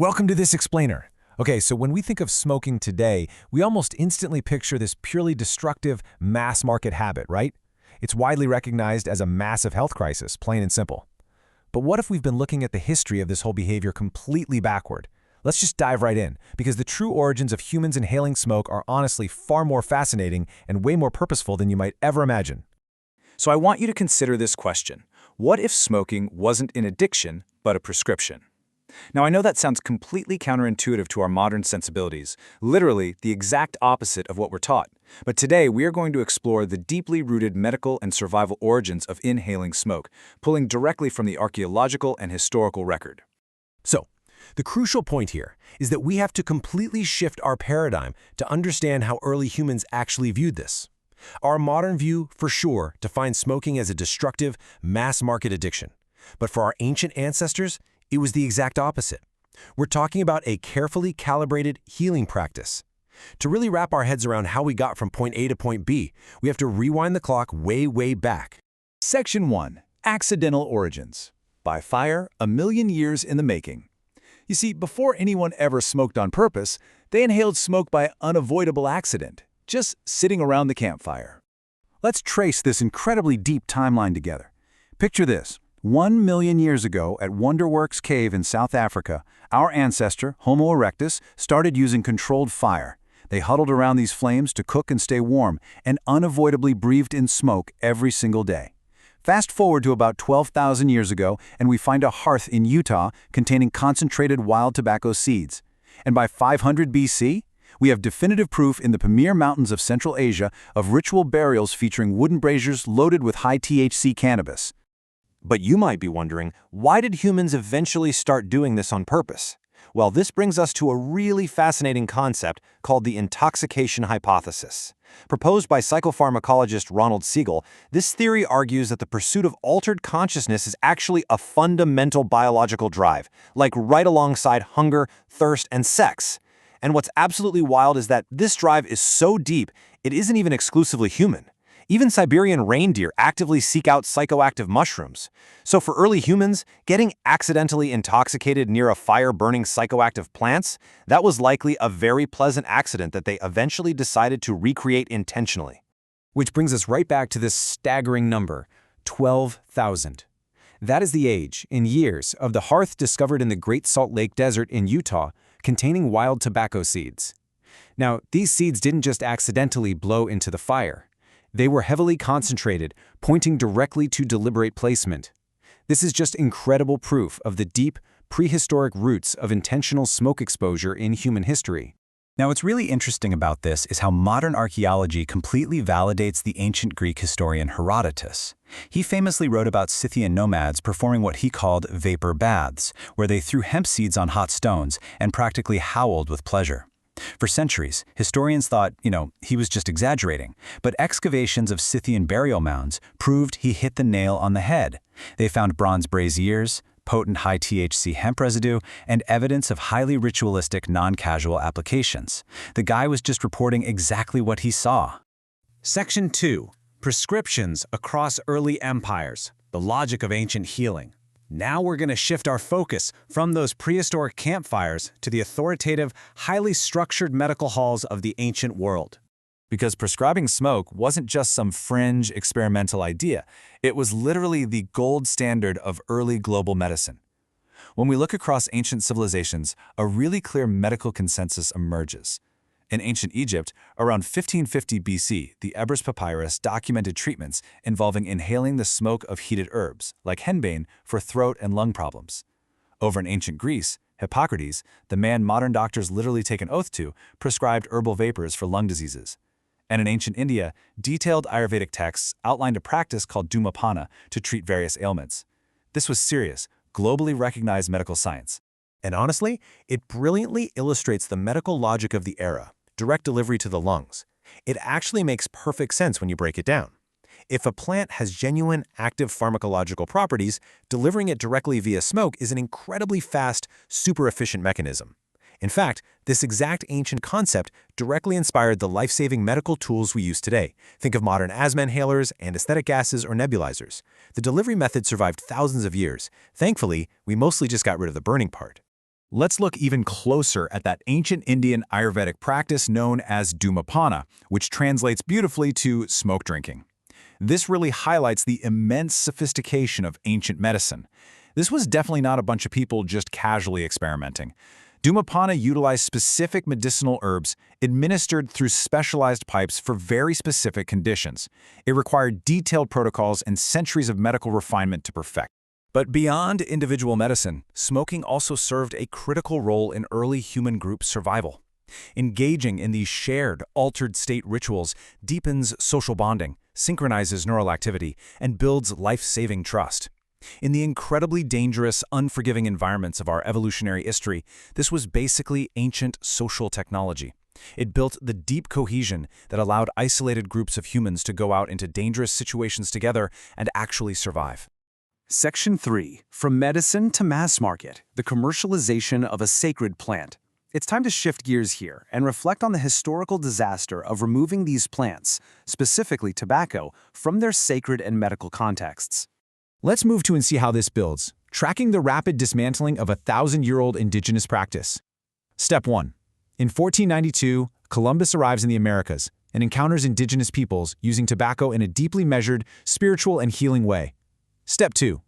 Welcome to This Explainer. Okay, so when we think of smoking today, we almost instantly picture this purely destructive mass market habit, right? It's widely recognized as a massive health crisis, plain and simple. But what if we've been looking at the history of this whole behavior completely backward? Let's just dive right in, because the true origins of humans inhaling smoke are honestly far more fascinating and way more purposeful than you might ever imagine. So I want you to consider this question. What if smoking wasn't an addiction, but a prescription? Now, I know that sounds completely counterintuitive to our modern sensibilities, literally the exact opposite of what we're taught. But today, we are going to explore the deeply rooted medical and survival origins of inhaling smoke, pulling directly from the archaeological and historical record. So, the crucial point here is that we have to completely shift our paradigm to understand how early humans actually viewed this. Our modern view, for sure, defines smoking as a destructive, mass-market addiction. But for our ancient ancestors, it was the exact opposite. We're talking about a carefully calibrated healing practice. To really wrap our heads around how we got from point A to point B, we have to rewind the clock way back. Section 1. Accidental Origins. By fire, a million years in the making. You see, before anyone ever smoked on purpose, they inhaled smoke by unavoidable accident, just sitting around the campfire. Let's trace this incredibly deep timeline together. Picture this. 1 million years ago, at Wonderworks Cave in South Africa, our ancestor, Homo erectus, started using controlled fire. They huddled around these flames to cook and stay warm, and unavoidably breathed in smoke every single day. Fast forward to about 12,000 years ago, and we find a hearth in Utah containing concentrated wild tobacco seeds. And by 500 BC, we have definitive proof in the Pamir Mountains of Central Asia of ritual burials featuring wooden braziers loaded with high THC cannabis. But you might be wondering, why did humans eventually start doing this on purpose? Well, this brings us to a really fascinating concept called the intoxication hypothesis. Proposed by psychopharmacologist Ronald Siegel, this theory argues that the pursuit of altered consciousness is actually a fundamental biological drive, like right alongside hunger, thirst, and sex. And what's absolutely wild is that this drive is so deep, it isn't even exclusively human. Even Siberian reindeer actively seek out psychoactive mushrooms. So for early humans, getting accidentally intoxicated near a fire-burning psychoactive plants, that was likely a very pleasant accident that they eventually decided to recreate intentionally. Which brings us right back to this staggering number, 12,000. That is the age, in years, of the hearth discovered in the Great Salt Lake Desert in Utah, containing wild tobacco seeds. Now, these seeds didn't just accidentally blow into the fire. They were heavily concentrated, pointing directly to deliberate placement. This is just incredible proof of the deep, prehistoric roots of intentional smoke exposure in human history. Now, what's really interesting about this is how modern archaeology completely validates the ancient Greek historian Herodotus. He famously wrote about Scythian nomads performing what he called vapor baths, where they threw hemp seeds on hot stones and practically howled with pleasure. For centuries, historians thought, he was just exaggerating, but excavations of Scythian burial mounds proved he hit the nail on the head. They found bronze braziers, potent high THC hemp residue, and evidence of highly ritualistic non-casual applications. The guy was just reporting exactly what he saw. Section 2. Prescriptions across early empires. The logic of ancient healing. Now we're going to shift our focus from those prehistoric campfires to the authoritative, highly structured medical halls of the ancient world. Because prescribing smoke wasn't just some fringe experimental idea, it was literally the gold standard of early global medicine. When we look across ancient civilizations, a really clear medical consensus emerges. In ancient Egypt, around 1550 BC, the Ebers Papyrus documented treatments involving inhaling the smoke of heated herbs, like henbane, for throat and lung problems. Over in ancient Greece, Hippocrates, the man modern doctors literally take an oath to, prescribed herbal vapors for lung diseases. And in ancient India, detailed Ayurvedic texts outlined a practice called Dhumapana to treat various ailments. This was serious, globally recognized medical science. And honestly, it brilliantly illustrates the medical logic of the era. Direct delivery to the lungs. It actually makes perfect sense when you break it down. If a plant has genuine, active pharmacological properties, delivering it directly via smoke is an incredibly fast, super efficient mechanism. In fact, this exact ancient concept directly inspired the life-saving medical tools we use today. Think of modern asthma inhalers, anesthetic gases, or nebulizers. The delivery method survived thousands of years. Thankfully, we mostly just got rid of the burning part. Let's look even closer at that ancient Indian Ayurvedic practice known as Dhumapana, which translates beautifully to smoke drinking. This really highlights the immense sophistication of ancient medicine. This was definitely not a bunch of people just casually experimenting. Dhumapana utilized specific medicinal herbs administered through specialized pipes for very specific conditions. It required detailed protocols and centuries of medical refinement to perfect. But beyond individual medicine, smoking also served a critical role in early human group survival. Engaging in these shared, altered state rituals deepens social bonding, synchronizes neural activity, and builds life-saving trust. In the incredibly dangerous, unforgiving environments of our evolutionary history, this was basically ancient social technology. It built the deep cohesion that allowed isolated groups of humans to go out into dangerous situations together and actually survive. Section 3. From Medicine to Mass Market, the commercialization of a sacred plant. It's time to shift gears here and reflect on the historical disaster of removing these plants, specifically tobacco, from their sacred and medical contexts. Let's move to and see how this builds, tracking the rapid dismantling of a 1,000-year-old indigenous practice. Step 1. In 1492, Columbus arrives in the Americas and encounters indigenous peoples using tobacco in a deeply measured, spiritual, and healing way. Step 2.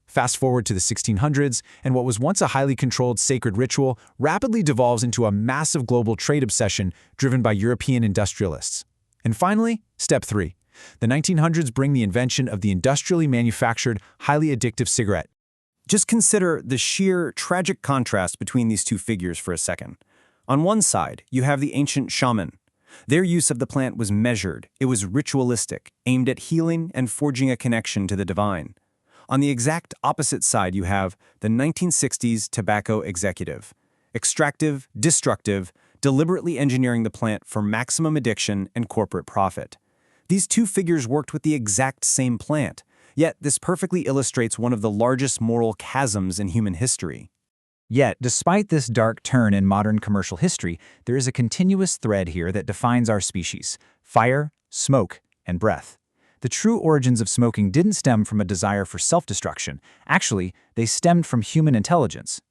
Fast forward to the 1600s, and what was once a highly controlled sacred ritual rapidly devolves into a massive global trade obsession driven by European industrialists. And finally, Step 3. The 1900s bring the invention of the industrially manufactured, highly addictive cigarette. Just consider the sheer, tragic contrast between these two figures for a second. On one side, you have the ancient shaman. Their use of the plant was measured, it was ritualistic, aimed at healing and forging a connection to the divine. On the exact opposite side, you have the 1960s tobacco executive. Extractive, destructive, deliberately engineering the plant for maximum addiction and corporate profit. These two figures worked with the exact same plant, yet this perfectly illustrates one of the largest moral chasms in human history. Yet, despite this dark turn in modern commercial history, there is a continuous thread here that defines our species: fire, smoke, and breath. The true origins of smoking didn't stem from a desire for self-destruction. Actually, they stemmed from human intelligence.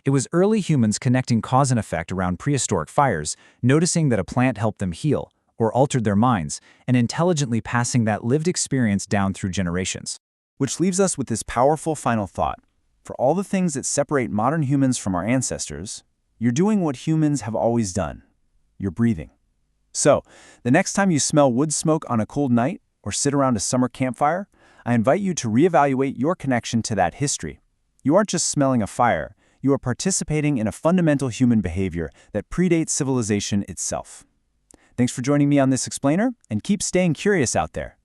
It was early humans connecting cause and effect around prehistoric fires, noticing that a plant helped them heal, or altered their minds, and intelligently passing that lived experience down through generations. Which leaves us with this powerful final thought. For all the things that separate modern humans from our ancestors, you're doing what humans have always done. You're breathing. So, the next time you smell wood smoke on a cold night or sit around a summer campfire, I invite you to reevaluate your connection to that history. You aren't just smelling a fire, you are participating in a fundamental human behavior that predates civilization itself. Thanks for joining me on this explainer, and keep staying curious out there.